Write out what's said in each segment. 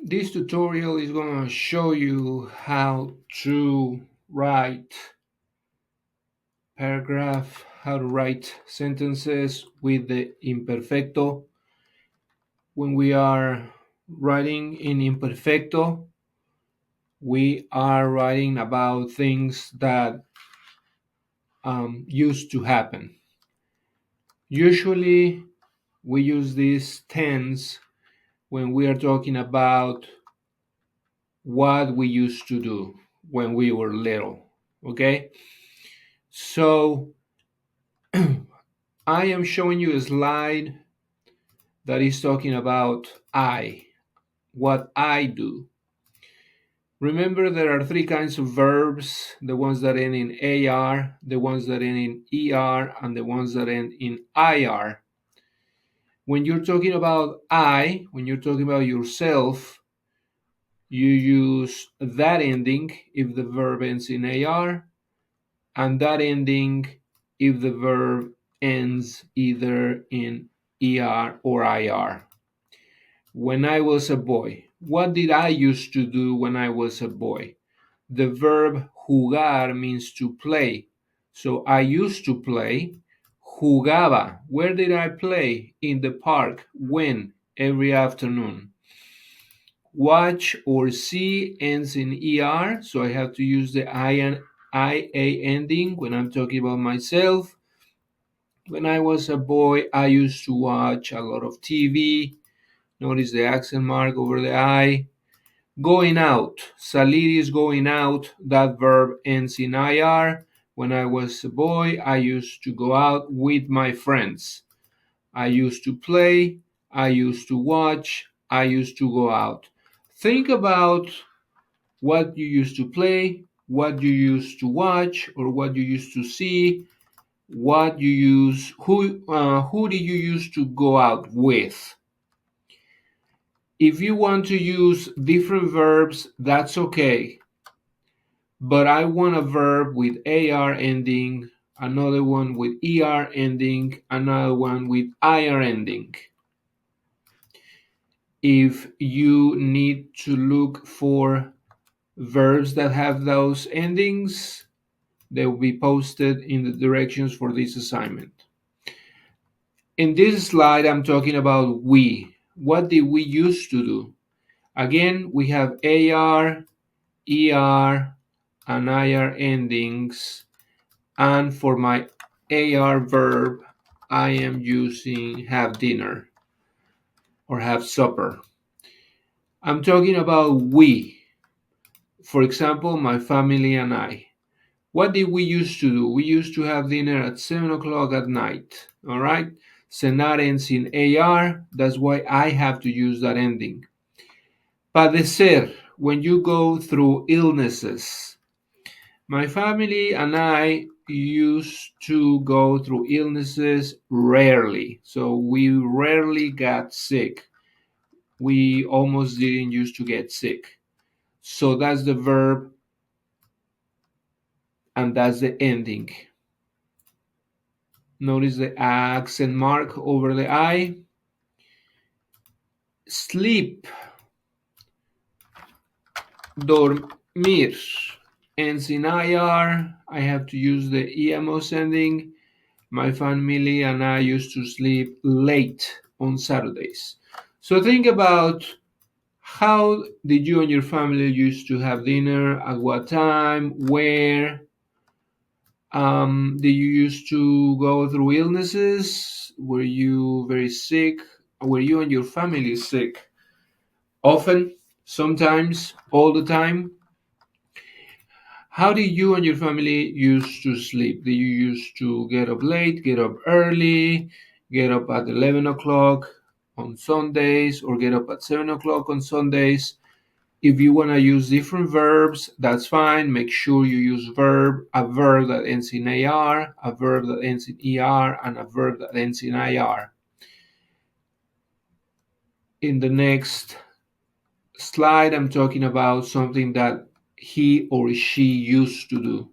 This tutorial is going to show you how to write paragraph, how to write sentences with the imperfecto. When we are writing in imperfecto, we are writing about things that used to happen. Usually, we use this tense when we are talking about what we used to do when we were little. Okay? So, I am showing you a slide that is talking about what I do. Remember, there are three kinds of verbs: the ones that end in AR, the ones that end in ER, and the ones that end in IR. When you're talking about when you're talking about yourself, you use that ending if the verb ends in AR, and that ending if the verb ends either in ER or IR. When I was a boy, what did I used to do when I was a boy? The verb jugar means to play. So I used to play. Jugaba. Where did I play? In the park. When? Every afternoon. Watch or see ends in ER, so I have to use the IA ending when I'm talking about myself. When I was a boy, I used to watch a lot of TV. Notice the accent mark over the I. Going out. Salir is going out. That verb ends in IR. When I was a boy, I used to go out with my friends. I used to play. I used to watch. I used to go out. Think about what you used to play, what you used to watch, or what you used to see, what you use, who did you used to go out with? If you want to use different verbs, that's okay. But I want a verb with AR ending, another one with ER ending, another one with IR ending. If you need to look for verbs that have those endings, they will be posted in the directions for this assignment. In this slide, I'm talking about we. What did we used to do? Again, we have AR, ER, and IR endings. And for my AR verb, I am using have dinner or have supper. I'm talking about we. For example, my family and I. What did we used to do? We used to have dinner at 7 o'clock at night. All right? Cenar ends in AR. That's why I have to use that ending. Padecer, when you go through illnesses. My family and I used to go through illnesses rarely. So we rarely got sick. We almost didn't used to get sick. So that's the verb and that's the ending. Notice the accent mark over the I. Sleep. Dormir. Ends in IR. I have to use the EMOS ending. My family and I used to sleep late on Saturdays. So think about how did you and your family used to have dinner, at what time, where, did you used to go through illnesses? Were you very sick? Were you and your family sick? Often, sometimes, all the time? How did you and your family used to sleep? Did you used to get up late, get up early, get up at 11 o'clock on Sundays, or get up at 7 o'clock on Sundays? If you want to use different verbs, that's fine. Make sure you use a verb that ends in AR, a verb that ends in ER, and a verb that ends in IR. In the next slide, I'm talking about something that he or she used to do.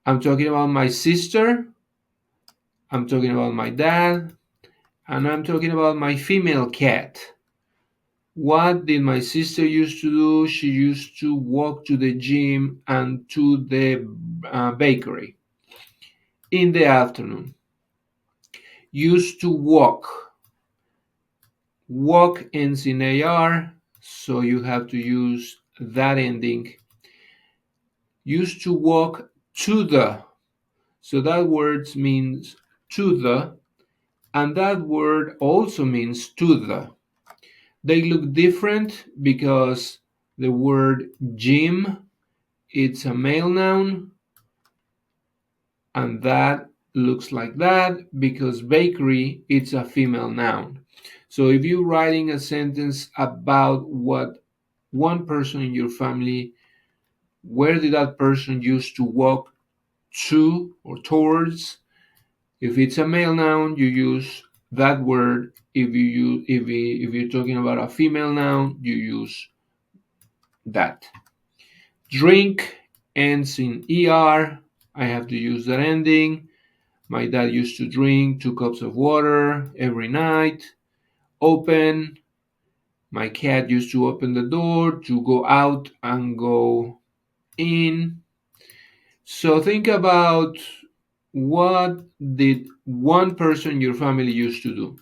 I'm talking about my sister, I'm talking about my dad, and I'm talking about my female cat. What did my sister used to do? She used to walk to the gym and to the bakery in the afternoon. Used to walk. Walk ends in AR, so you have to use that ending. Used to walk to the. So that word means to the, and that word also means to the. They look different because the word gym, it's a male noun, and that looks like that because bakery, it's a female noun. So if you're writing a sentence about what one person in your family, where did that person used to walk to or towards? If it's a male noun, you use that word. If you're talking about a female noun, you use that. Drink ends in er. I have to use that ending. My dad used to drink 2 cups of water every night. Open. My cat used to open the door to go out and go in. So think about, what did one person in your family used to do?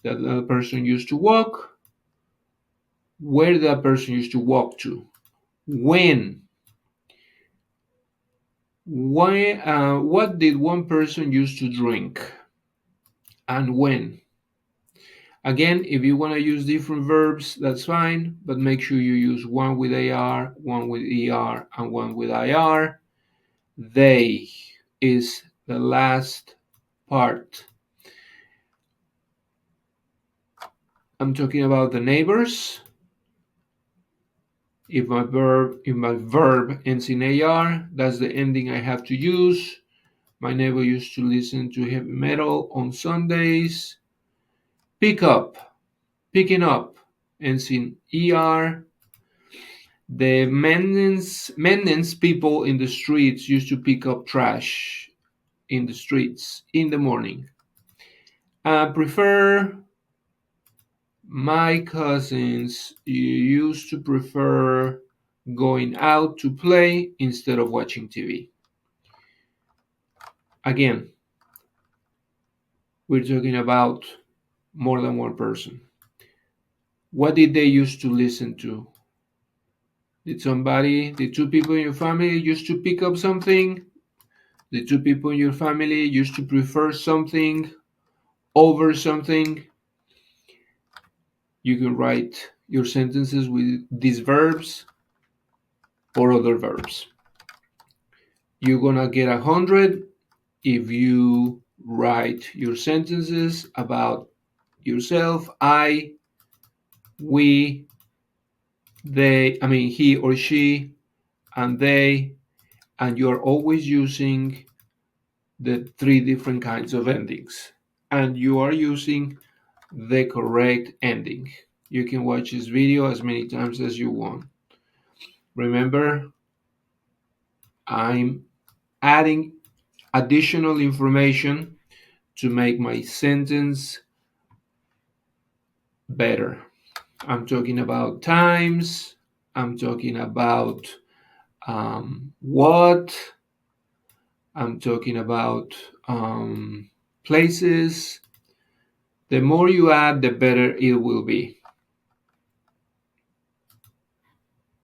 That other person used to walk. Where did that person used to walk to? When? Why? What did one person used to drink? And when? Again, if you want to use different verbs, that's fine, but make sure you use one with AR, one with ER, and one with IR. They is the last part. I'm talking about the neighbors. If my verb ends in AR, that's the ending I have to use. My neighbor used to listen to heavy metal on Sundays. Pick up, picking up ends in ER. The maintenance people in the streets used to pick up trash in the streets in the morning. I prefer, my cousins used to prefer going out to play instead of watching TV. Again, we're talking about more than one person. What did they used to listen to? Did two people in your family used to pick up something? The two people in your family used to prefer something over something? You can write your sentences with these verbs or other verbs. You're gonna get 100 if you write your sentences about yourself. I, we, he or she, and they, and you're always using the three different kinds of endings. And you are using the correct ending. You can watch this video as many times as you want. Remember, I'm adding additional information to make my sentence better. I'm talking about times, I'm talking about what, I'm talking about places. The more you add, the better it will be.